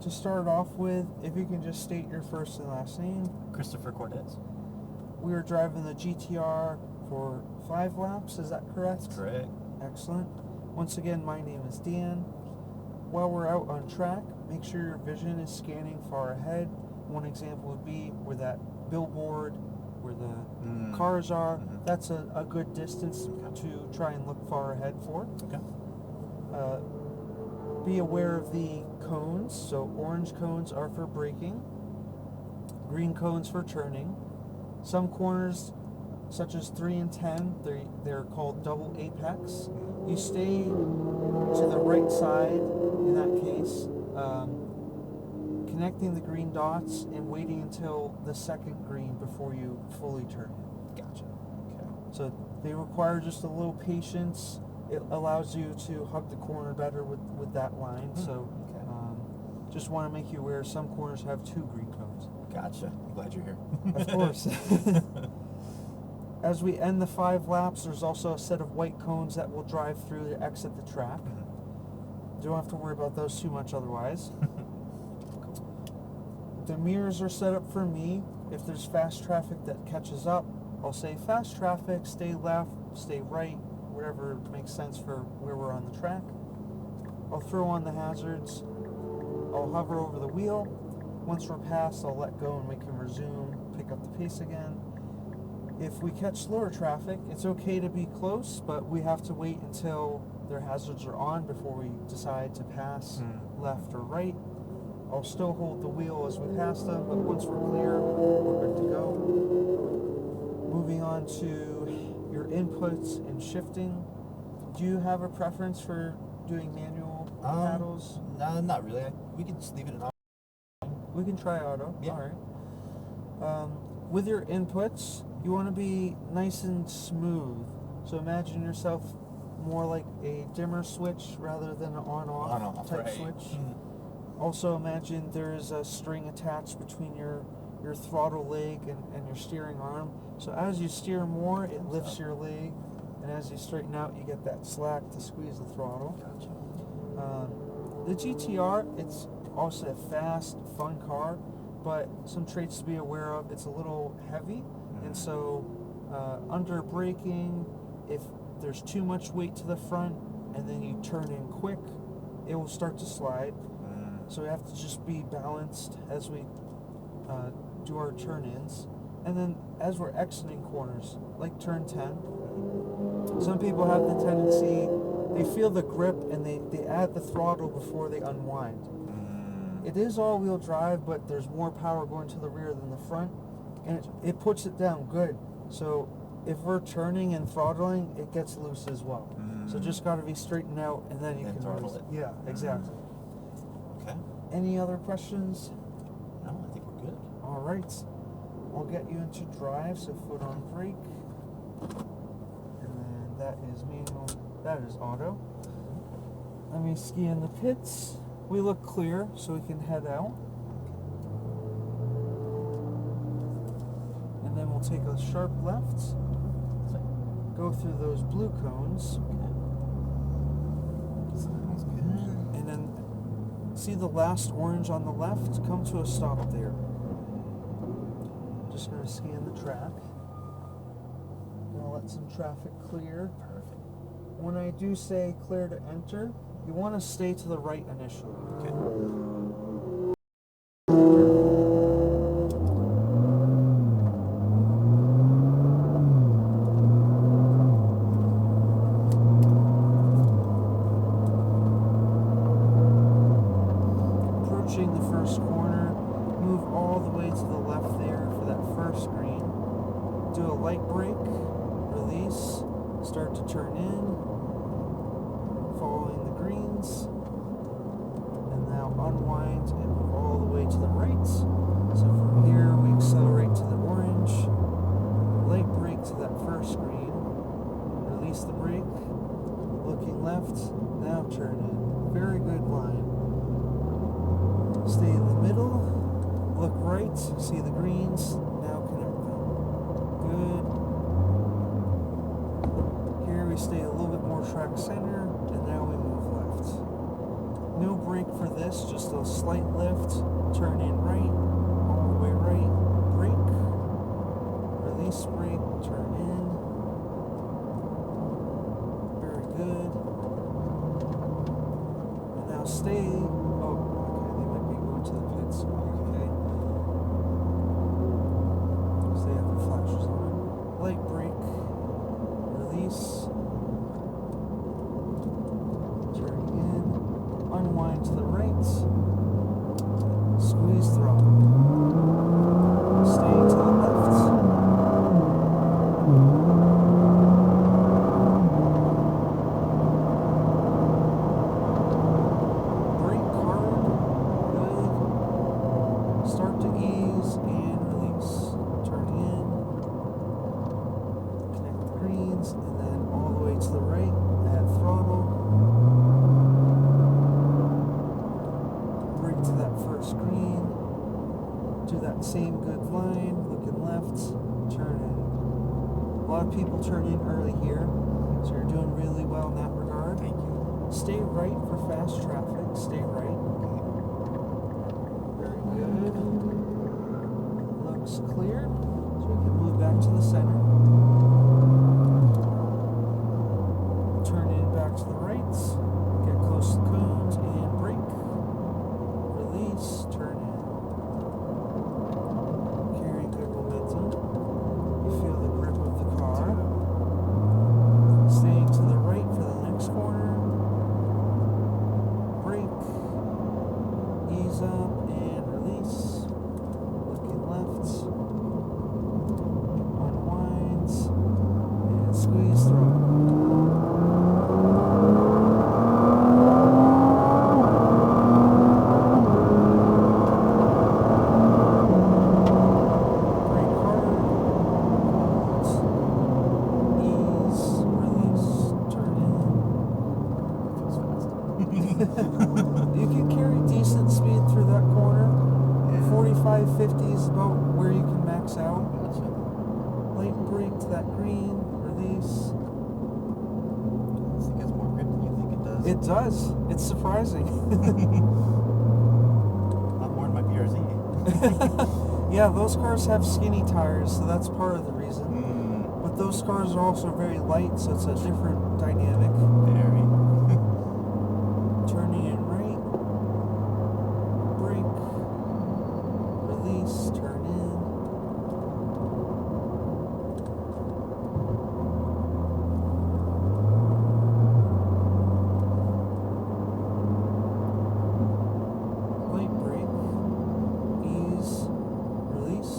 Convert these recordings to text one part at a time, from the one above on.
to start off with, if you can just state your first and last name. Christopher Cortez. We are driving the GTR for 5 laps, is that correct? That's correct. Excellent. Once again, my name is Dan. While we're out on track, make sure your vision is scanning far ahead. One example would be where that billboard, where the cars are, that's a good distance to try and look far ahead for. Okay. Be aware of the cones. So orange cones are for braking, green cones for turning. Some corners, such as 3 and 10, they're called double apex. You stay to the right side in that case, connecting the green dots and waiting until the second green before you fully turn it. Gotcha. Okay. So they require just a little patience. It allows you to hug the corner better with that line. So just want to make you aware some corners have 2 green cones. Gotcha. I'm glad you're here. Of course. As we end the 5 laps, there's also a set of white cones that will drive through to exit the track. Don't have to worry about those too much otherwise. The mirrors are set up for me. If there's fast traffic that catches up, I'll say fast traffic, stay left, stay right, whatever makes sense for where we're on the track. I'll throw on the hazards. I'll hover over the wheel. Once we're past, I'll let go and we can resume, pick up the pace again. If we catch slower traffic, it's okay to be close, but we have to wait until their hazards are on before we decide to pass left or right. I'll still hold the wheel as we pass them, but once we're clear, we're good to go. Moving on to your inputs and shifting. Do you have a preference for doing manual paddles? No, not really. We can just leave it in auto. We can try auto. Yeah. All right. With your inputs, you want to be nice and smooth. So imagine yourself more like a dimmer switch rather than an on-off type switch. Also imagine there's a string attached between your throttle leg and your steering arm. So as you steer more, it lifts your leg, and as you straighten out, you get that slack to squeeze the throttle. Gotcha. The GTR, it's also a fast, fun car, but some traits to be aware of. It's a little heavy, and so under braking, if there's too much weight to the front and then you turn in quick, it will start to slide. So we have to just be balanced as we do our turn-ins. And then as we're exiting corners, like turn 10, some people have the tendency, they feel the grip and they add the throttle before they unwind. It is all-wheel drive, but there's more power going to the rear than the front, and it puts it down good. So if we're turning and throttling, it gets loose as well. So just got to be straightened out, and then you can throttle it. Yeah, exactly. Okay. Any other questions? No, I think we're good. All right. I'll get you into drive, so foot on brake. And then that is manual, that is auto. Let me ski in the pits. We look clear, so we can head out. And then we'll take a sharp left, go through those blue cones. Sounds good. And then see the last orange on the left? Come to a stop there. Just going to scan the track. Gonna let some traffic clear. Perfect. When I do say clear to enter, you want to stay to the right initially. Okay. Approaching the first corner, move all the way to the left there for that first green. Do a light brake, release, start to turn in, following the greens, and now unwind and move all the way to the right. So from here we accelerate to the orange, light brake to that first green, release the brake, looking left, now turn in. Very good line. Stay in the middle, look right, see the greens, now connect them. Good. Here we stay a little bit more track center, and now we move left. No brake for this, just a slight lift. Turn in right, all the way right. Brake, release brake, turn in. Very good. And now stay. Oh, okay, they might be going to the pits. Okay. Stay have their flashers on. Light brake, release. Turn in. Unwind to the right. Squeeze throttle. Stay to the left. Brake hard. Good. Start to ease and release. Turn in. Connect the greens and then all the way to the right. Add throttle. Brake to that first green. Do that same good line, looking left, turn in. A lot of people turn in early here, so you're doing really well in that regard. Thank you. Stay right for fast traffic, stay right. Very good. Looks clear, so we can move back to the center. Turn in back to the right, get close to the cones and brake. Release, turn in. Carry good momentum. You feel the grip of the car. Staying to the right for the next corner. Brake. Ease up and release. Looking left. Unwinds. And squeeze throttle. You can carry decent speed through that corner. Yeah. 45, 50 is about where you can max out. Gotcha. Light brake to that green, release. This thing has more grip than you think it does. It does. It's surprising. Not more than my BRZ. Yeah, those cars have skinny tires, so that's part of the reason. Mm. But those cars are also very light, so it's a different dynamic. Very. Turning in right, brake, release, turn in. Light brake, ease, release.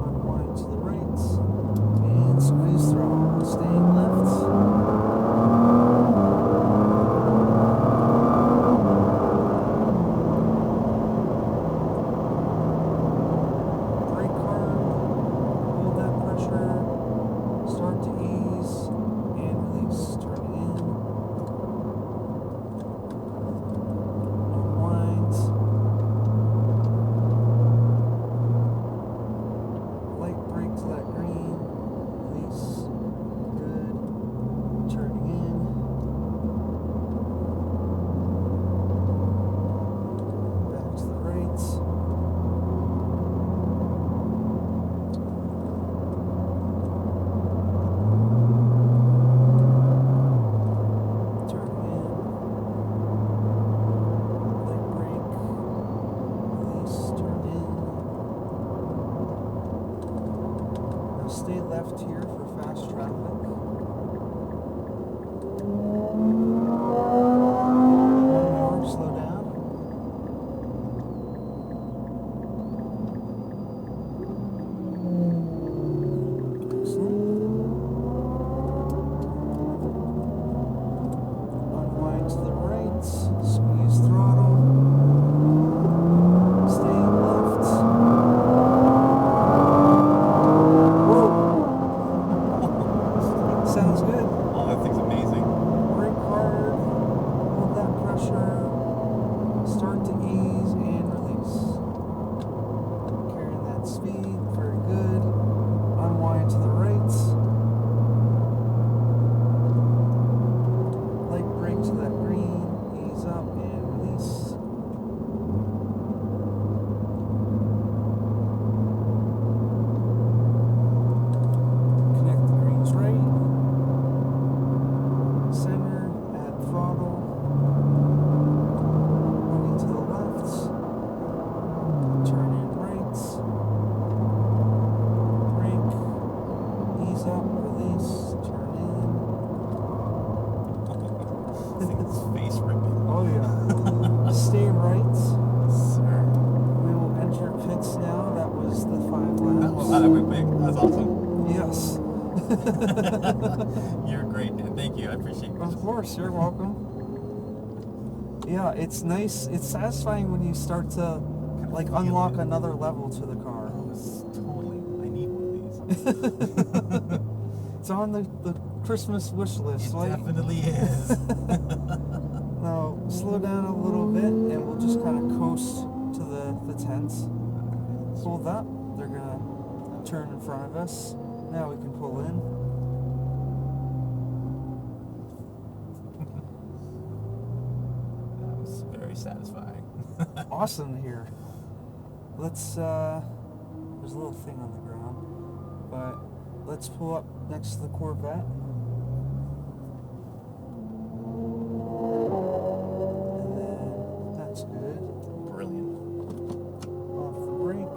Unwind to the right, and squeeze. His face ripping. Oh yeah. Stay right. Sir. We will enter pits now. That was the 5 laps. That went quick. That was awesome. Yes. You're great, man. Thank you. I appreciate it. Of course, you're welcome. Yeah, it's nice. It's satisfying when you start to like unlock another level to the car. Oh, it's totally. I need one of these. It's on the Christmas wish list. It Like, definitely is. now slow down a little bit, and we'll just kind of coast to the tents. Hold up. They're gonna turn in front of us. Now we can pull in. That was very satisfying. Awesome here. Let's there's a little thing on the ground, but let's pull up next to the Corvette. And then that's good. Brilliant. Off the brake.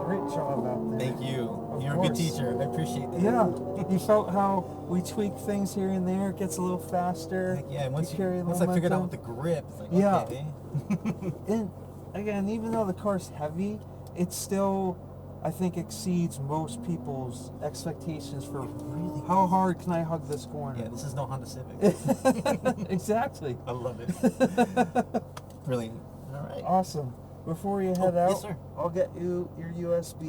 Great job out there. Thank you. Of You're a good course. teacher. I appreciate that. Yeah, you felt how we tweak things here and there. It gets a little faster. Heck yeah, and once carry a once little I figured out momentum. with the grip, it's like, Yeah. okay. And again, even though the car's heavy, it still, I think, exceeds most people's expectations for Really? how hard can I hug this corner. Yeah, this is no Honda Civic. Exactly. I love it. Brilliant. All right. Awesome. Before you head Oh, out, yes, sir. I'll get you your USB.